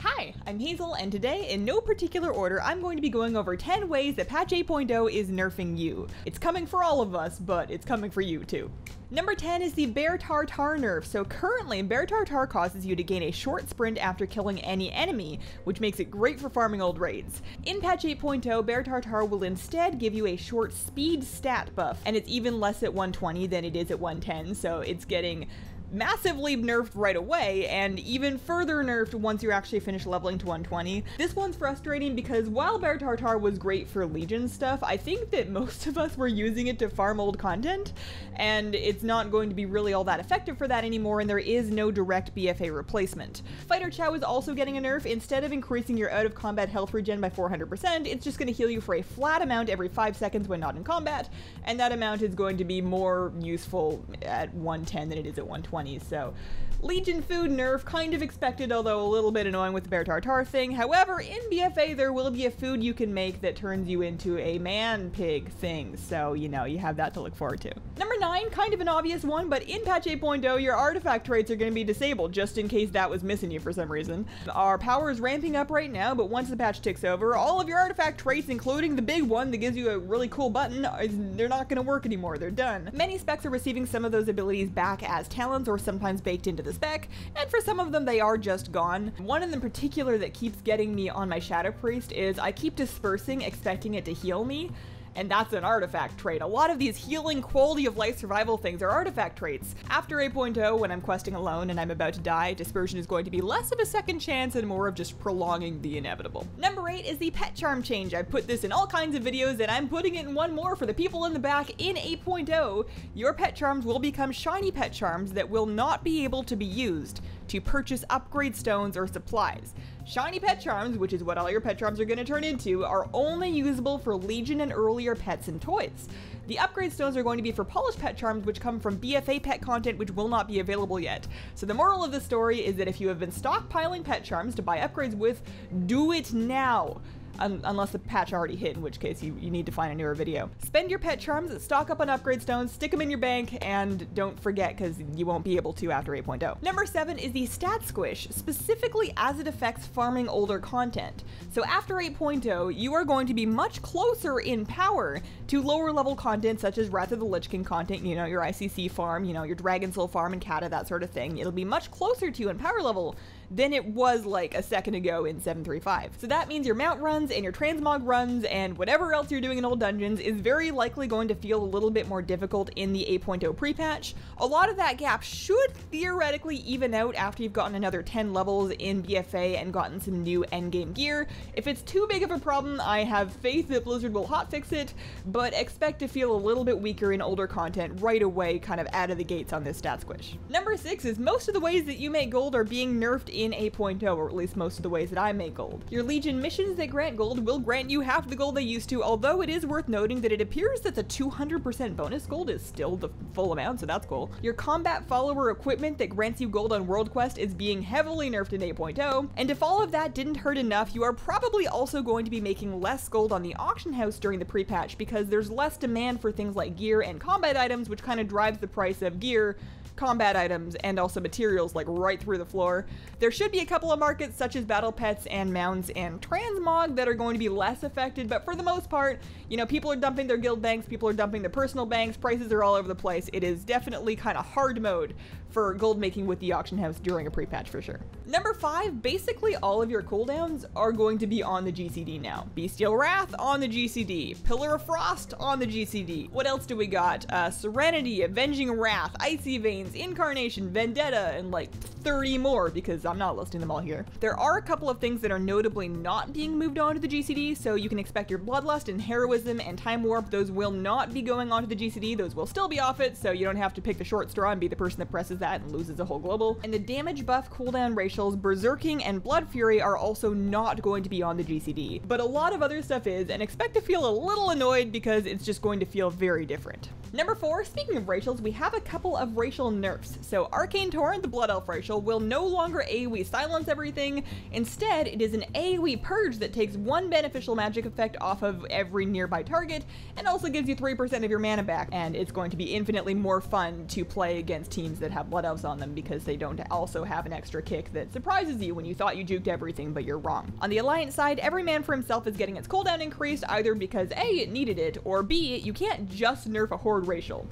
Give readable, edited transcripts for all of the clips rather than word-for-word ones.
Hi, I'm Hazel, and today, in no particular order, I'm going to be going over 10 ways that patch 8.0 is nerfing you. It's coming for all of us, but it's coming for you too. Number 10 is the Bear Tartare nerf. So currently, Bear Tartare causes you to gain a short sprint after killing any enemy, which makes it great for farming old raids. In patch 8.0, Bear Tartare will instead give you a short speed stat buff, and it's even less at 120 than it is at 110, so it's getting massively nerfed right away, and even further nerfed once you actually finish leveling to 120. This one's frustrating because while Bear Tartare was great for Legion stuff, I think that most of us were using it to farm old content, and it's not going to be really all that effective for that anymore, and there is no direct BfA replacement. Fighter Chow is also getting a nerf. Instead of increasing your out-of-combat health regen by 400%, it's just going to heal you for a flat amount every 5 seconds when not in combat, and that amount is going to be more useful at 110 than it is at 120. So, Legion food nerf, kind of expected, although a little bit annoying with the Bear Tartare thing. However, in BfA there will be a food you can make that turns you into a man-pig thing, so you know, you have that to look forward to. Number 9, kind of an obvious one, but in patch 8.0 your artifact traits are going to be disabled, just in case that was missing you for some reason. Our power is ramping up right now, but once the patch ticks over, all of your artifact traits, including the big one that gives you a really cool button, they're not going to work anymore, they're done. Many specs are receiving some of those abilities back as talents or sometimes baked into the spec, and for some of them they are just gone. One in particular that keeps getting me on my Shadow Priest is I keep dispersing expecting it to heal me, and that's an artifact trait. A lot of these healing quality of life survival things are artifact traits. After 8.0, when I'm questing alone and I'm about to die, dispersion is going to be less of a second chance and more of just prolonging the inevitable. Number 8 is the pet charm change. I put this in all kinds of videos and I'm putting it in one more for the people in the back. In 8.0, your pet charms will become shiny pet charms that will not be able to be used to purchase upgrade stones or supplies. Shiny pet charms, which is what all your pet charms are going to turn into, are only usable for Legion and earlier pets and toys. The upgrade stones are going to be for polished pet charms, which come from BfA pet content, which will not be available yet. So the moral of the story is that if you have been stockpiling pet charms to buy upgrades with, do it now. Unless the patch already hit, in which case you need to find a newer video. Spend your pet charms, stock up on upgrade stones, stick them in your bank, and don't forget, because you won't be able to after 8.0. Number 7 is the stat squish, specifically as it affects farming older content. So after 8.0, you are going to be much closer in power to lower level content such as Wrath of the Lich King content, you know, your ICC farm, you know, your Dragon Soul farm and Kata, that sort of thing. It'll be much closer to you in power level than it was like a second ago in 7.3.5. So that means your mount runs and your transmog runs and whatever else you're doing in old dungeons is very likely going to feel a little bit more difficult in the 8.0 pre-patch. A lot of that gap should theoretically even out after you've gotten another 10 levels in BfA and gotten some new endgame gear. If it's too big of a problem, I have faith that Blizzard will hotfix it, but expect to feel a little bit weaker in older content right away, kind of out of the gates on this stat squish. Number 6 is most of the ways that you make gold are being nerfed in 8.0, or at least most of the ways that I make gold. Your Legion missions that grant gold will grant you half the gold they used to, although it is worth noting that it appears that the 200% bonus gold is still the full amount, so that's cool. Your combat follower equipment that grants you gold on World Quest is being heavily nerfed in 8.0, and if all of that didn't hurt enough, you are probably also going to be making less gold on the auction house during the pre-patch because there's less demand for things like gear and combat items, which kind of drives the price of gear, combat items, and also materials like right through the floor. There should be a couple of markets such as battle pets and mounts and transmog that are going to be less affected, but for the most part, you know, people are dumping their guild banks, people are dumping their personal banks, prices are all over the place. It is definitely kind of hard mode for gold making with the auction house during a pre-patch for sure. Number 5, basically all of your cooldowns are going to be on the GCD now. Bestial Wrath on the GCD, Pillar of Frost on the GCD. What else do we got? Serenity, Avenging Wrath, Icy Veins, Incarnation, Vendetta, and like 30 more because I'm not listing them all here. There are a couple of things that are notably not being moved onto the GCD, so you can expect your Bloodlust and Heroism and Time Warp. Those will not be going onto the GCD. Those will still be off it, so you don't have to pick the short straw and be the person that presses that and loses a whole global. And the damage buff cooldown racials, Berserking and Blood Fury are also not going to be on the GCD. But a lot of other stuff is, and expect to feel a little annoyed because it's just going to feel very different. Number 4, speaking of racials, we have a couple of racial nerfs. So Arcane Torrent, the Blood Elf racial, will no longer AoE silence everything. Instead, it is an AoE purge that takes one beneficial magic effect off of every nearby target, and also gives you 3% of your mana back, and it's going to be infinitely more fun to play against teams that have Blood Elves on them because they don't also have an extra kick that surprises you when you thought you juked everything but you're wrong. On the Alliance side, every man for himself is getting its cooldown increased either because A, it needed it, or B, you can't just nerf a horde racial.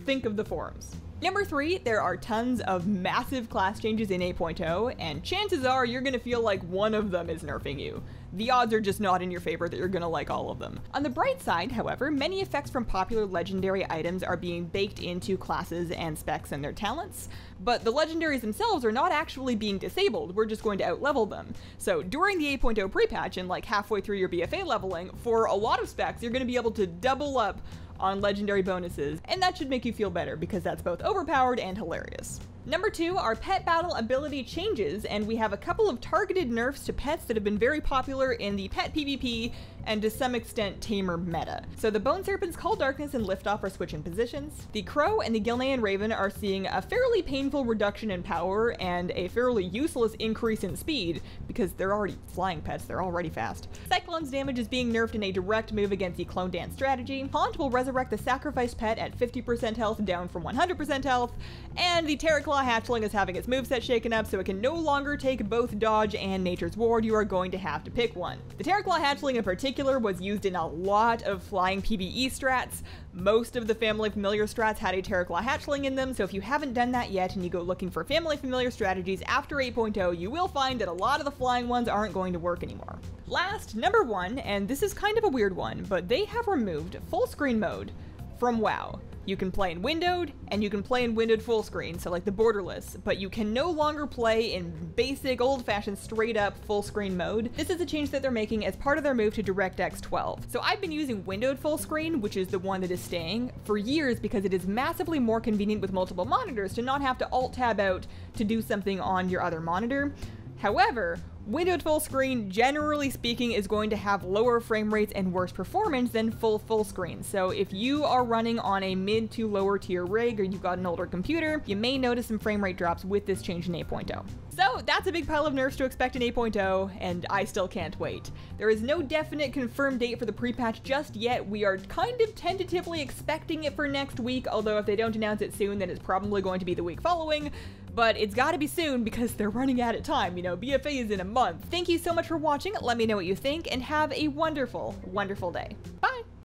Think of the forums. Number 3, there are tons of massive class changes in 8.0, and chances are you're gonna feel like one of them is nerfing you. The odds are just not in your favor that you're gonna like all of them. On the bright side, however, many effects from popular legendary items are being baked into classes and specs and their talents, but the legendaries themselves are not actually being disabled, we're just going to outlevel them. So during the 8.0 pre-patch and like halfway through your BfA leveling, for a lot of specs, you're gonna be able to double up on legendary bonuses, and that should make you feel better because that's both overpowered and hilarious. Number 2 are pet battle ability changes, and we have a couple of targeted nerfs to pets that have been very popular in the pet PvP and to some extent tamer meta. So the Bone Serpent's Call Darkness and Liftoff are switching positions. The Crow and the Gilnean Raven are seeing a fairly painful reduction in power and a fairly useless increase in speed because they're already flying pets, they're already fast. Cyclone's damage is being nerfed in a direct move against the Clone Dance strategy. Haunt will resurrect the sacrificed pet at 50% health down from 100% health, and the Terraclaw Hatchling is having its moveset shaken up so it can no longer take both Dodge and Nature's Ward, you are going to have to pick one. The Terraclaw Hatchling in particular was used in a lot of flying PvE strats. Most of the Family Familiar strats had a Terraclaw Hatchling in them, so if you haven't done that yet and you go looking for Family Familiar strategies after 8.0, you will find that a lot of the flying ones aren't going to work anymore. Last, number 1, and this is kind of a weird one, but they have removed Fullscreen Mode from WoW. You can play in windowed, and you can play in windowed full screen, so like the borderless, but you can no longer play in basic, old-fashioned, straight-up full screen mode. This is a change that they're making as part of their move to DirectX 12. So I've been using windowed full screen, which is the one that is staying, for years because it is massively more convenient with multiple monitors to not have to alt-tab out to do something on your other monitor. However, windowed full screen, generally speaking, is going to have lower frame rates and worse performance than full screen. So if you are running on a mid to lower tier rig or you've got an older computer, you may notice some frame rate drops with this change in 8.0. So that's a big pile of nerfs to expect in 8.0, and I still can't wait. There is no definite confirmed date for the pre-patch just yet. We are kind of tentatively expecting it for next week, although if they don't announce it soon, then it's probably going to be the week following. But it's gotta be soon because they're running out of time, you know, BfA is in a month. Thank you so much for watching, let me know what you think, and have a wonderful, wonderful day. Bye!